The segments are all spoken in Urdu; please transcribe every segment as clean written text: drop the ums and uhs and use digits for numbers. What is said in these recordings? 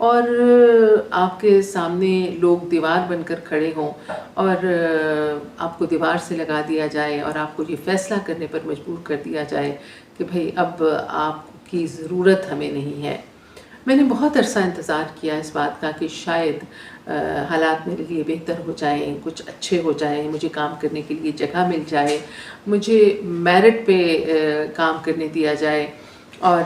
اور آپ کے سامنے لوگ دیوار بن کر کھڑے ہوں اور آپ کو دیوار سے لگا دیا جائے اور آپ کو یہ فیصلہ کرنے پر مجبور کر دیا جائے کہ بھئی اب آپ کی ضرورت ہمیں نہیں ہے۔ میں نے بہت عرصہ انتظار کیا اس بات کا کہ شاید حالات میرے لیے بہتر ہو جائیں، کچھ اچھے ہو جائیں، مجھے کام کرنے کے لیے جگہ مل جائے، مجھے میرٹ پہ کام کرنے دیا جائے، اور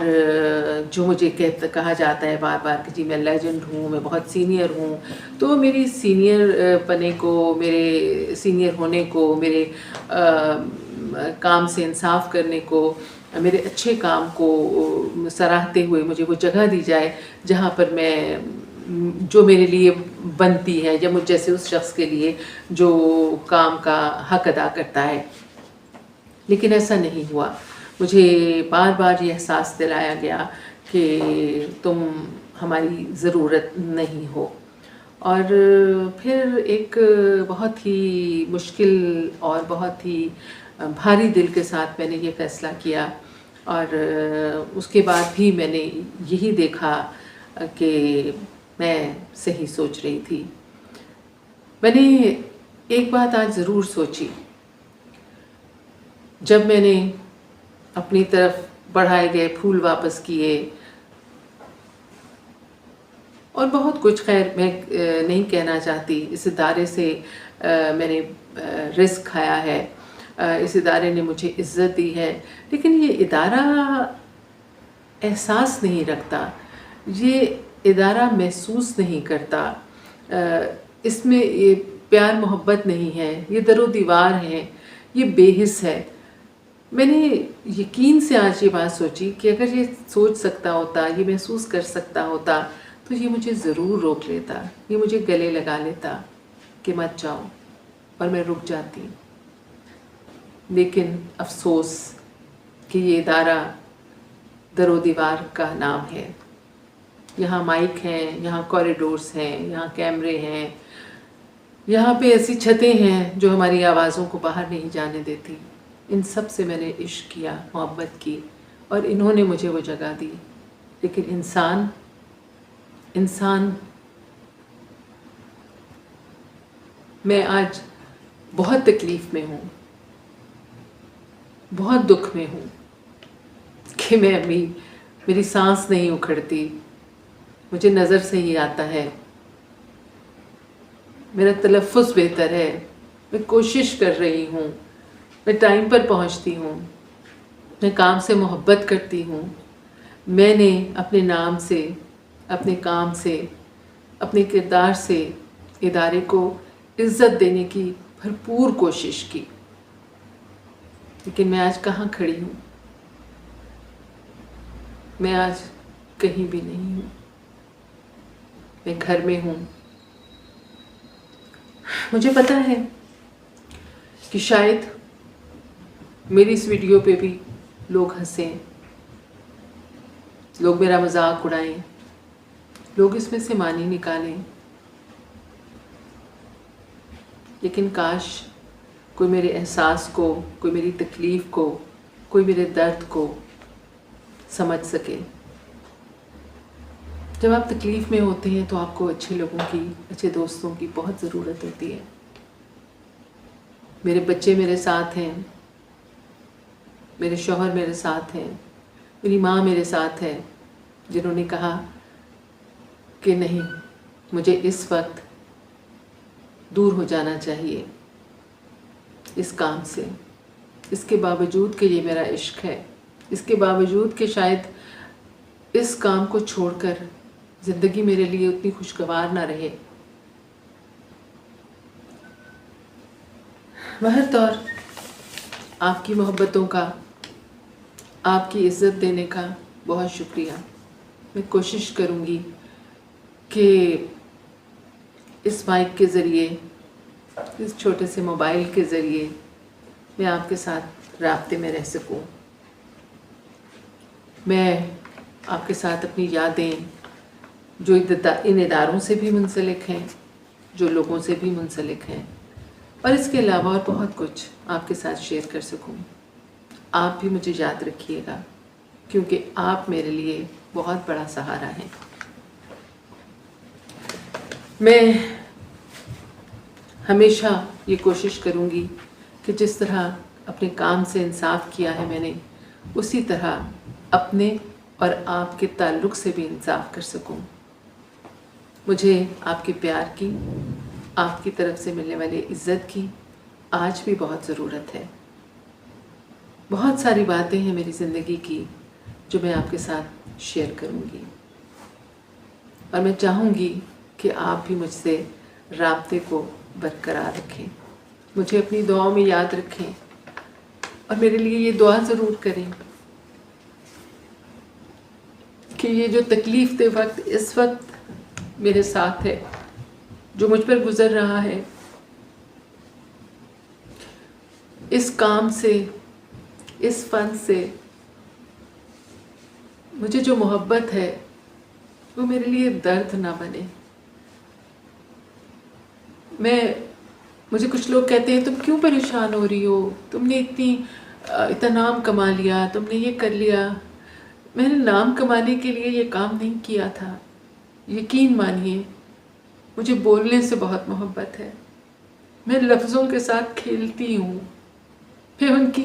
جو مجھے کہا جاتا ہے بار بار کہ جی میں لیجنڈ ہوں، میں بہت سینئر ہوں، تو میری سینئر پنے کو، میرے سینئر ہونے کو، میرے کام سے انصاف کرنے کو، میرے اچھے کام کو سراہتے ہوئے مجھے وہ جگہ دی جائے جہاں پر میں جو میرے لیے بنتی ہے، یا مجھ جیسے اس شخص کے لیے جو کام کا حق ادا کرتا ہے۔ لیکن ایسا نہیں ہوا۔ مجھے بار بار یہ احساس دلایا گیا کہ تم ہماری ضرورت نہیں ہو۔ اور پھر ایک بہت ہی مشکل اور بہت ہی بھاری دل کے ساتھ میں نے یہ فیصلہ کیا، اور اس کے بعد بھی میں نے یہی دیکھا کہ میں صحیح سوچ رہی تھی۔ میں نے ایک بات آج ضرور سوچی، جب میں نے اپنی طرف بڑھائے گئے پھول واپس کیے، اور بہت کچھ، خیر میں نہیں کہنا چاہتی، اس ادارے سے میں نے رزق کھایا ہے، اس ادارے نے مجھے عزت دی ہے، لیکن یہ ادارہ احساس نہیں رکھتا، یہ ادارہ محسوس نہیں کرتا، اس میں یہ پیار محبت نہیں ہے، یہ در و دیوار ہے، یہ بے حس ہے۔ میں نے یقین سے آج یہ بات سوچی کہ اگر یہ سوچ سکتا ہوتا، یہ محسوس کر سکتا ہوتا، تو یہ مجھے ضرور روک لیتا، یہ مجھے گلے لگا لیتا کہ مت جاؤ، اور میں رک جاتی۔ لیکن افسوس کہ یہ ادارہ در و دیوار کا نام ہے۔ یہاں مائک ہیں، یہاں کوریڈورز ہیں، یہاں کیمرے ہیں، یہاں پہ ایسی چھتیں ہیں جو ہماری آوازوں کو باہر نہیں جانے دیتی۔ ان سب سے میں نے عشق کیا، محبت کی، اور انہوں نے مجھے وہ جگہ دی۔ لیکن انسان میں آج بہت تکلیف میں ہوں، بہت دکھ میں ہوں کہ میری سانس نہیں اکھڑتی، مجھے نظر سے ہی آتا ہے، میرا تلفظ بہتر ہے، میں کوشش کر رہی ہوں، میں ٹائم پر پہنچتی ہوں، میں کام سے محبت کرتی ہوں، میں نے اپنے نام سے، اپنے کام سے، اپنے کردار سے ادارے کو عزت دینے کی بھرپور کوشش کی، لیکن میں آج کہاں کھڑی ہوں؟ میں آج کہیں بھی نہیں ہوں، میں گھر میں ہوں۔ مجھے پتا ہے کہ شاید میری اس ویڈیو پہ بھی لوگ ہنسیں، لوگ میرا مذاق اڑائیں، لوگ اس میں سے معنی نکالیں، لیکن کاش کوئی میرے احساس کو، کوئی میری تکلیف کو، کوئی میرے درد کو سمجھ سکے۔ جب آپ تکلیف میں ہوتے ہیں تو آپ کو اچھے لوگوں کی، اچھے دوستوں کی بہت ضرورت ہوتی ہے۔ میرے بچے میرے ساتھ ہیں، میرے شوہر میرے ساتھ ہیں، میری ماں میرے ساتھ ہے، جنہوں نے کہا کہ نہیں، مجھے اس وقت دور ہو جانا چاہیے اس کام سے، اس کے باوجود کہ یہ میرا عشق ہے، اس کے باوجود کہ شاید اس کام کو چھوڑ کر زندگی میرے لیے اتنی خوشگوار نہ رہے۔ بہرطور آپ کی محبتوں کا، آپ کی عزت دینے کا بہت شکریہ۔ میں کوشش کروں گی کہ اس مائک کے ذریعے، اس چھوٹے سے موبائل کے ذریعے میں آپ کے ساتھ رابطے میں رہ سکوں، میں آپ کے ساتھ اپنی یادیں جو ان اداروں سے بھی منسلک ہیں، جو لوگوں سے بھی منسلک ہیں، اور اس کے علاوہ اور بہت کچھ آپ کے ساتھ شیئر کر سکوں۔ آپ بھی مجھے یاد رکھیے گا، کیونکہ آپ میرے لیے بہت بڑا سہارا ہیں۔ میں ہمیشہ یہ کوشش کروں گی کہ جس طرح اپنے کام سے انصاف کیا ہے میں نے، اسی طرح اپنے اور آپ کے تعلق سے بھی انصاف کر سکوں۔ مجھے آپ کے پیار کی، آپ کی طرف سے ملنے والے عزت کی آج بھی بہت ضرورت ہے۔ بہت ساری باتیں ہیں میری زندگی کی جو میں آپ کے ساتھ شیئر کروں گی، اور میں چاہوں گی کہ آپ بھی مجھ سے رابطے کو برقرار رکھیں، مجھے اپنی دعاؤں میں یاد رکھیں، اور میرے لیے یہ دعا ضرور کریں کہ یہ جو تکلیف دہ وقت اس وقت میرے ساتھ ہے، جو مجھ پر گزر رہا ہے، اس کام سے، اس فن سے مجھے جو محبت ہے وہ میرے لیے درد نہ بنے۔ مجھے کچھ لوگ کہتے ہیں تم کیوں پریشان ہو رہی ہو، تم نے اتنا نام کما لیا، تم نے یہ کر لیا۔ میں نے نام کمانے کے لیے یہ کام نہیں کیا تھا، یقین مانیے مجھے بولنے سے بہت محبت ہے، میں لفظوں کے ساتھ کھیلتی ہوں، پھر ان کی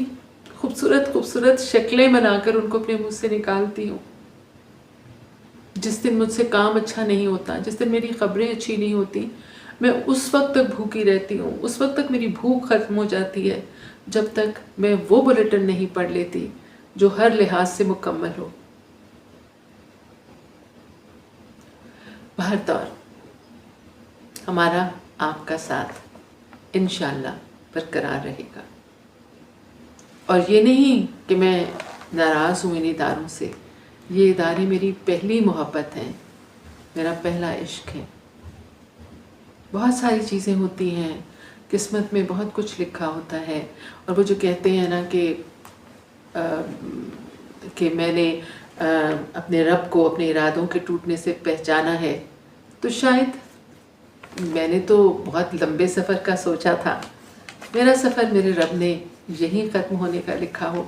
خوبصورت خوبصورت شکلیں بنا کر ان کو اپنے منہ سے نکالتی ہوں۔ جس دن مجھ سے کام اچھا نہیں ہوتا، جس دن میری خبریں اچھی نہیں ہوتی، میں اس وقت تک بھوکی رہتی ہوں، اس وقت تک میری بھوک ختم ہو جاتی ہے جب تک میں وہ بلیٹن نہیں پڑھ لیتی جو ہر لحاظ سے مکمل ہو۔ بہرطور ہمارا آپ کا ساتھ انشاءاللہ برقرار رہے گا، اور یہ نہیں کہ میں ناراض ہوں ان اداروں سے، یہ ادارے میری پہلی محبت ہیں، میرا پہلا عشق ہے۔ بہت ساری چیزیں ہوتی ہیں، قسمت میں بہت کچھ لکھا ہوتا ہے، اور وہ جو کہتے ہیں نا کہ میں نے اپنے رب کو اپنے ارادوں کے ٹوٹنے سے پہچانا ہے، تو شاید میں نے تو بہت لمبے سفر کا سوچا تھا، میرا سفر میرے رب نے یہیں ختم ہونے کا لکھا ہو،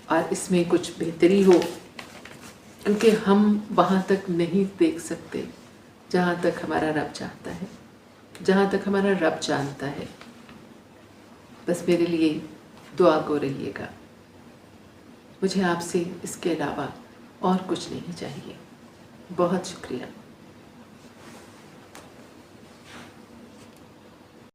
اور اس میں کچھ بہتری ہو، کیونکہ ہم وہاں تک نہیں دیکھ سکتے جہاں تک ہمارا رب چاہتا ہے، جہاں تک ہمارا رب جانتا ہے۔ بس میرے لیے دعا گو رہیے گا، مجھے آپ سے اس کے علاوہ اور کچھ نہیں چاہیے۔ بہت شکریہ۔